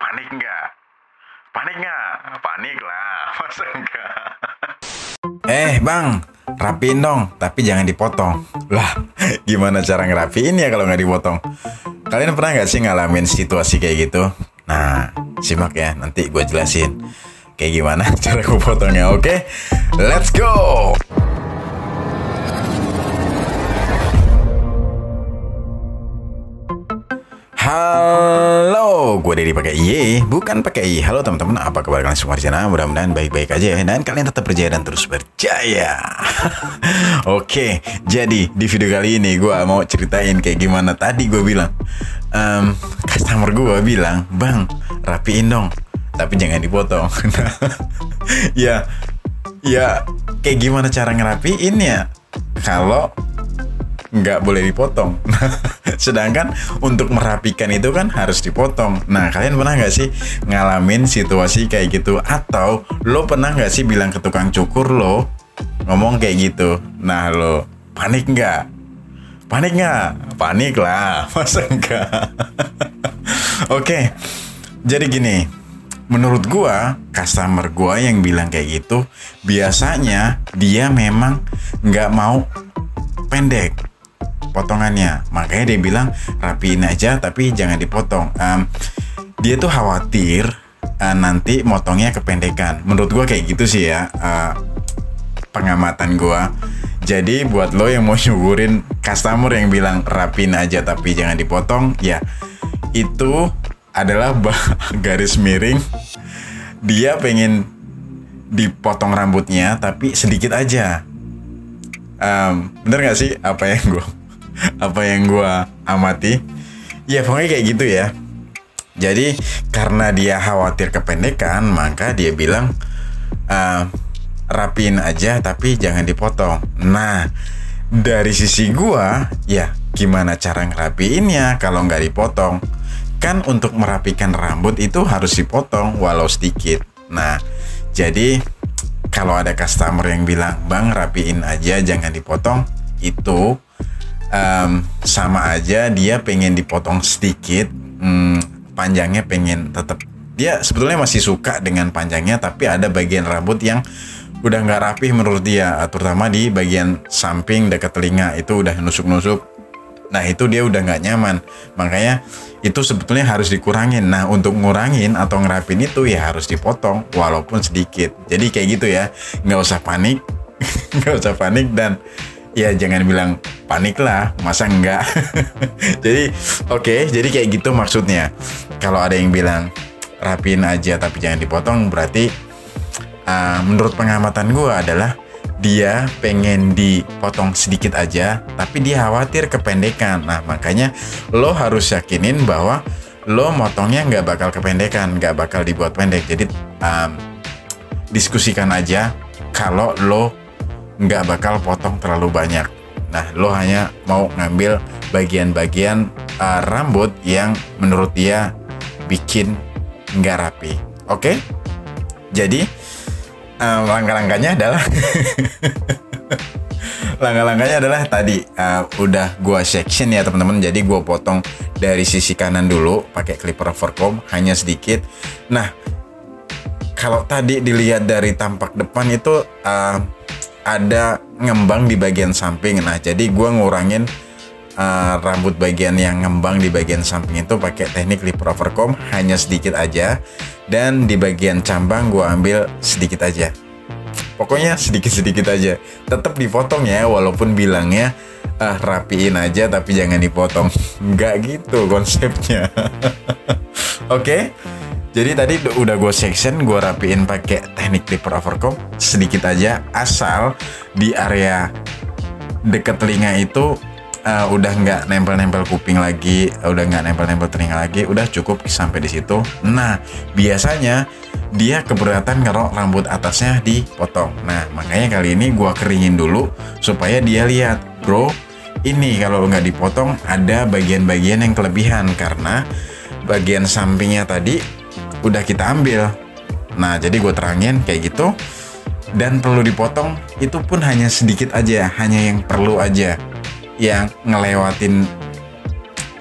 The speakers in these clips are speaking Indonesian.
Panik nggak? Panik nggak? Panik lah, masa enggak? Bang, rapiin dong, tapi jangan dipotong. Lah, gimana cara ngerapiin ya kalau nggak dipotong? Kalian pernah nggak sih ngalamin situasi kayak gitu? Nah, simak ya, nanti gue jelasin kayak gimana cara gue potongnya, oke? Let's go! Halo, gue Dedi pakai Y, bukan pakai I. Halo teman-teman, apa kabar kalian semua di sana? Mudah-mudahan baik-baik aja ya, dan kalian tetap berjaya dan terus berjaya. Oke, jadi di video kali ini gue mau ceritain kayak gimana tadi gue bilang. Customer gue bilang, bang, rapiin dong, tapi jangan dipotong. ya, kayak gimana cara ngerapiin ya? Kalau nggak boleh dipotong. Sedangkan untuk merapikan itu kan harus dipotong. Nah, kalian pernah nggak sih ngalamin situasi kayak gitu? Atau lo pernah nggak sih bilang ke tukang cukur lo ngomong kayak gitu? Nah, lo panik nggak? Panik nggak? Panik lah, masa enggak? Oke, jadi gini. Menurut gua, customer gua yang bilang kayak gitu, biasanya dia memang nggak mau pendek potongannya, makanya dia bilang rapiin aja tapi jangan dipotong. Dia tuh khawatir nanti motongnya kependekan. Menurut gua kayak gitu sih ya, pengamatan gua. Jadi buat lo yang mau nyugurin customer yang bilang rapiin aja tapi jangan dipotong, ya itu adalah garis miring. Dia pengen dipotong rambutnya tapi sedikit aja. Bener gak sih apa yang gua amati? Ya pokoknya kayak gitu ya. Jadi karena dia khawatir kependekan, maka dia bilang rapiin aja tapi jangan dipotong. Nah, dari sisi gua, ya gimana cara ngerapiinnya kalau nggak dipotong? Kan untuk merapikan rambut itu harus dipotong walau sedikit. Nah, jadi kalau ada customer yang bilang, bang rapiin aja jangan dipotong, itu sama aja dia pengen dipotong sedikit, panjangnya pengen tetap. Dia sebetulnya masih suka dengan panjangnya, tapi ada bagian rambut yang udah nggak rapih menurut dia, terutama di bagian samping dekat telinga itu udah nusuk-nusuk. Nah, itu dia udah nggak nyaman, makanya itu sebetulnya harus dikurangin. Nah, untuk ngurangin atau ngerapin itu ya harus dipotong walaupun sedikit. Jadi kayak gitu ya, nggak usah panik, nggak usah panik, dan ya jangan bilang panik lah, masa enggak? Jadi oke, jadi kayak gitu maksudnya. Kalau ada yang bilang rapiin aja tapi jangan dipotong, berarti menurut pengamatan gue adalah dia pengen dipotong sedikit aja, tapi dia khawatir kependekan. Nah, makanya lo harus yakinin bahwa lo motongnya nggak bakal kependekan, nggak bakal dibuat pendek. Jadi diskusikan aja kalau lo nggak bakal potong terlalu banyak. Nah, lo hanya mau ngambil bagian-bagian rambut yang menurut dia bikin nggak rapi. Oke? Jadi langkah-langkahnya adalah tadi udah gua section ya teman-teman. Jadi gua potong dari sisi kanan dulu pakai clipper overcomb hanya sedikit. Nah, kalau tadi dilihat dari tampak depan itu ada ngembang di bagian samping. Nah, jadi gua ngurangin rambut bagian yang ngembang di bagian samping itu pakai teknik clipper overcomb hanya sedikit aja, dan di bagian cambang gua ambil sedikit aja. Pokoknya sedikit-sedikit aja. Tetap dipotong ya, walaupun bilangnya rapiin aja tapi jangan dipotong. Nggak gitu konsepnya. Oke. Jadi tadi udah gue section, gue rapiin pakai teknik clipper overcomb sedikit aja, asal di area deket telinga itu udah nggak nempel-nempel kuping lagi, udah nggak nempel-nempel telinga lagi, udah cukup sampai di situ. Nah, biasanya dia keberatan kalau rambut atasnya dipotong. Nah, makanya kali ini gue keringin dulu supaya dia lihat, bro, ini kalau nggak dipotong ada bagian-bagian yang kelebihan karena bagian sampingnya tadi udah kita ambil. Nah, jadi gue terangin kayak gitu, dan perlu dipotong itu pun hanya sedikit aja, hanya yang perlu aja, yang ngelewatin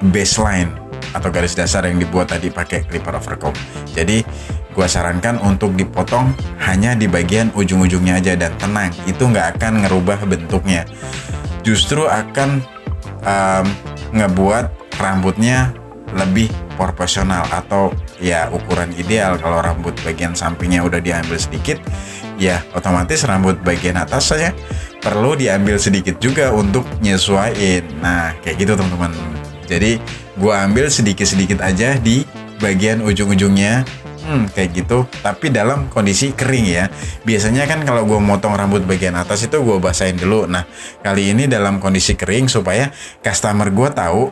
baseline. atau garis dasar yang dibuat tadi pakai clipper overcomb. Jadi gua sarankan untuk dipotong hanya di bagian ujung-ujungnya aja, dan tenang, itu nggak akan ngerubah bentuknya, justru akan ngebuat rambutnya lebih proporsional atau ya ukuran ideal. Kalau rambut bagian sampingnya udah diambil sedikit, ya otomatis rambut bagian atasnya perlu diambil sedikit juga untuk nyesuaiin. Nah kayak gitu teman-teman. Jadi gua ambil sedikit-sedikit aja di bagian ujung-ujungnya, kayak gitu, tapi dalam kondisi kering ya. Biasanya kan kalau gue motong rambut bagian atas itu gue basahin dulu. Nah kali ini dalam kondisi kering supaya customer gue tahu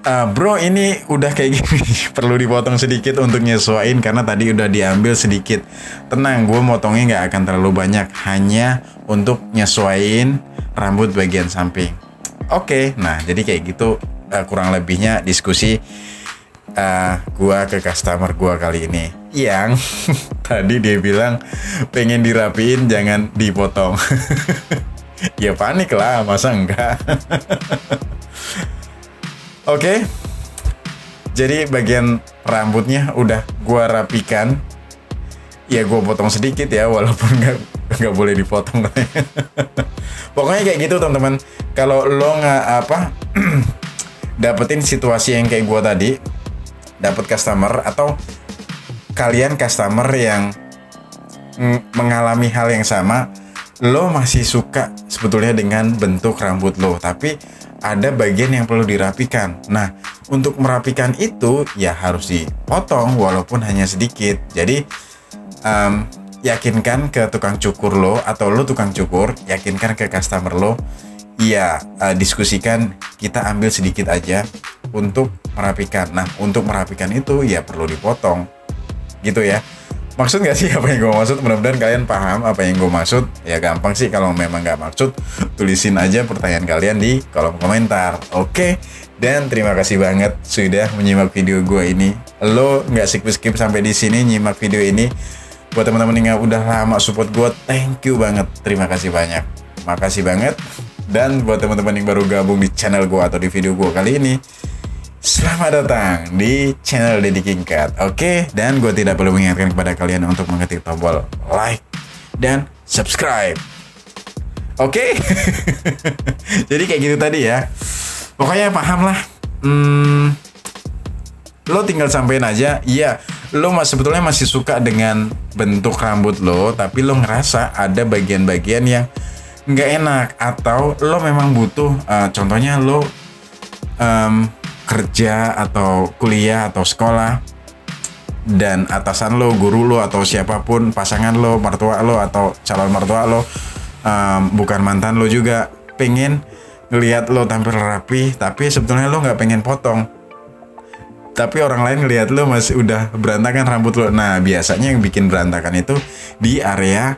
bro ini udah kayak gini, perlu dipotong sedikit untuk nyesuaiin karena tadi udah diambil sedikit. Tenang, gue motongnya nggak akan terlalu banyak, hanya untuk nyesuaiin rambut bagian samping. Oke, nah jadi kayak gitu kurang lebihnya diskusi gua ke customer gua kali ini, yang tadi dia bilang pengen dirapiin jangan dipotong. Ya panik lah, masa enggak. Oke, jadi bagian rambutnya udah gua rapikan. Ya gua potong sedikit ya, walaupun nggak boleh dipotong. Pokoknya kayak gitu teman-teman. Kalau lo nggak dapetin situasi yang kayak gua tadi, dapat customer atau kalian customer yang mengalami hal yang sama, lo masih suka sebetulnya dengan bentuk rambut lo, tapi ada bagian yang perlu dirapikan. Nah, untuk merapikan itu ya harus dipotong walaupun hanya sedikit. Jadi yakinkan ke tukang cukur lo, atau lo tukang cukur, yakinkan ke customer lo, ya diskusikan, kita ambil sedikit aja untuk merapikan. Nah untuk merapikan itu ya perlu dipotong gitu ya. Maksud gak sih apa yang gue maksud? Mudah-mudahan kalian paham apa yang gue maksud. Ya gampang sih, kalau memang gak maksud tulisin aja pertanyaan kalian di kolom komentar. Oke, dan terima kasih banget sudah menyimak video gue ini. Lo gak skip sampai di sini nyimak video ini. Buat teman-teman yang udah lama support gue, thank you banget, terima kasih banyak, makasih banget. Dan buat teman-teman yang baru gabung di channel gue atau di video gue kali ini, selamat datang di channel Deddy Kingkat. Oke, dan gue tidak perlu mengingatkan kepada kalian untuk mengetik tombol like dan subscribe. Oke. Jadi kayak gitu tadi ya. Pokoknya paham lah. Lo tinggal sampein aja, iya, lo sebetulnya masih suka dengan bentuk rambut lo, tapi lo ngerasa ada bagian-bagian yang nggak enak, atau lo memang butuh, contohnya lo kerja atau kuliah atau sekolah, dan atasan lo, guru lo, atau siapapun, pasangan lo, mertua lo, atau calon mertua lo, bukan mantan lo juga, pengen ngelihat lo tampil rapi, tapi sebetulnya lo nggak pengen potong. Tapi orang lain ngelihat lo masih udah berantakan rambut lo. Nah biasanya yang bikin berantakan itu di area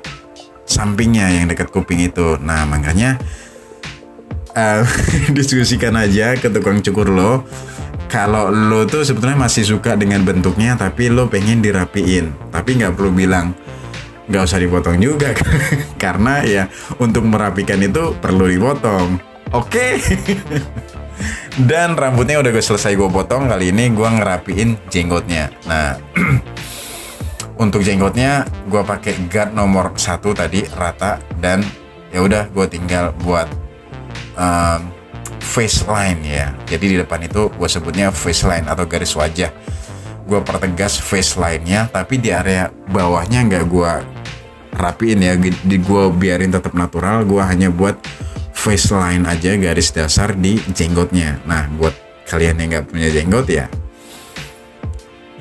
sampingnya yang dekat kuping itu. Nah makanya diskusikan aja ke tukang cukur lo. Kalau lo tuh sebetulnya masih suka dengan bentuknya, tapi lo pengen dirapiin, tapi nggak perlu bilang nggak usah dipotong juga. Karena ya untuk merapikan itu perlu dipotong. Oke. Dan rambutnya udah selesai gue potong. Kali ini gue ngerapiin jenggotnya. Nah untuk jenggotnya gue pakai guard nomor 1 tadi rata, dan ya udah gue tinggal buat face line ya. Jadi di depan itu gue sebutnya face line atau garis wajah. Gue pertegas face line-nya, tapi di area bawahnya nggak gue rapiin ya. Gue biarin tetap natural. Gue hanya buat face line aja, garis dasar di jenggotnya. Nah buat kalian yang nggak punya jenggot ya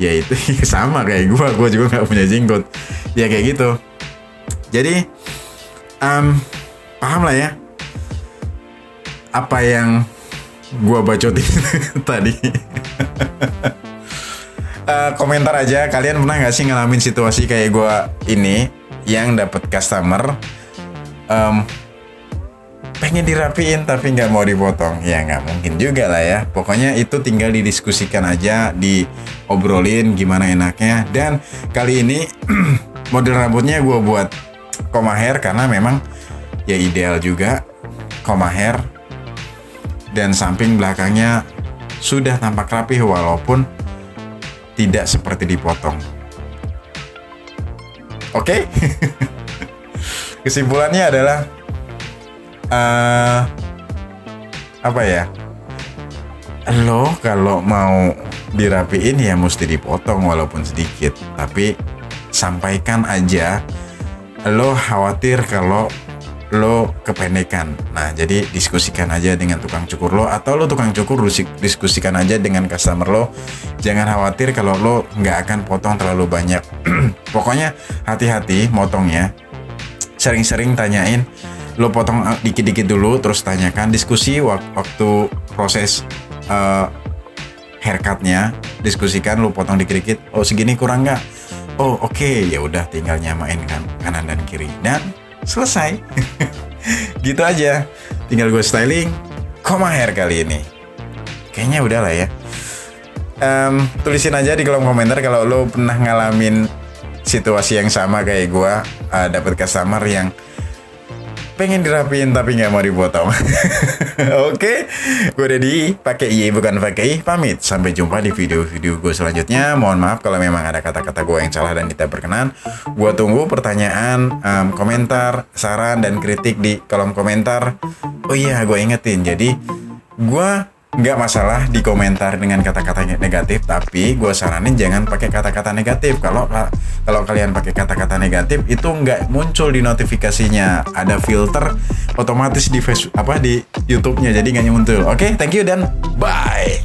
itu sama kayak gue juga nggak punya jenggot ya, kayak gitu. Jadi paham lah ya apa yang gue bacotin tadi. Komentar aja, kalian pernah nggak sih ngalamin situasi kayak gue ini, yang dapat customer pengen dirapiin tapi nggak mau dipotong? Ya nggak mungkin juga lah ya. Pokoknya itu tinggal didiskusikan aja, diobrolin gimana enaknya. Dan kali ini model rambutnya gue buat koma hair karena memang ya ideal juga koma hair, dan samping belakangnya sudah tampak rapi walaupun tidak seperti dipotong. Oke? Kesimpulannya adalah apa ya? Lo kalau mau dirapiin ya mesti dipotong walaupun sedikit, tapi sampaikan aja lo khawatir kalau lo kependekan. Nah, jadi diskusikan aja dengan tukang cukur lo, atau lo tukang cukur diskusikan aja dengan customer lo. Jangan khawatir kalau lo nggak akan potong terlalu banyak. Pokoknya hati-hati motongnya. Sering-sering tanyain, lo potong dikit-dikit dulu, terus tanyakan, diskusi waktu proses haircutnya, diskusikan, lo potong dikit-dikit. Oh segini kurang nggak? Oh oke, ya udah tinggal nyamain kan kanan dan kiri dan selesai. Gitu aja. Tinggal gue styling Koma Hair kali ini. Kayaknya udah lah ya. Tulisin aja di kolom komentar kalau lo pernah ngalamin situasi yang sama kayak gue, dapet customer yang pengen dirapiin tapi nggak mau dipotong. Oke, gue Dedi, pakai I bukan pakai I, pamit. Sampai jumpa di video-video gue selanjutnya. Mohon maaf kalau memang ada kata-kata gue yang salah dan tidak berkenan. Gue tunggu pertanyaan, komentar, saran, dan kritik di kolom komentar. Oh iya, gue ingetin. Jadi, gue nggak masalah di komentar dengan kata-kata negatif, tapi gue saranin jangan pakai kata-kata negatif. Kalau kalian pakai kata-kata negatif itu nggak muncul di notifikasinya, ada filter otomatis di Facebook di YouTube-nya, jadi nggak muncul. Oke, thank you dan bye.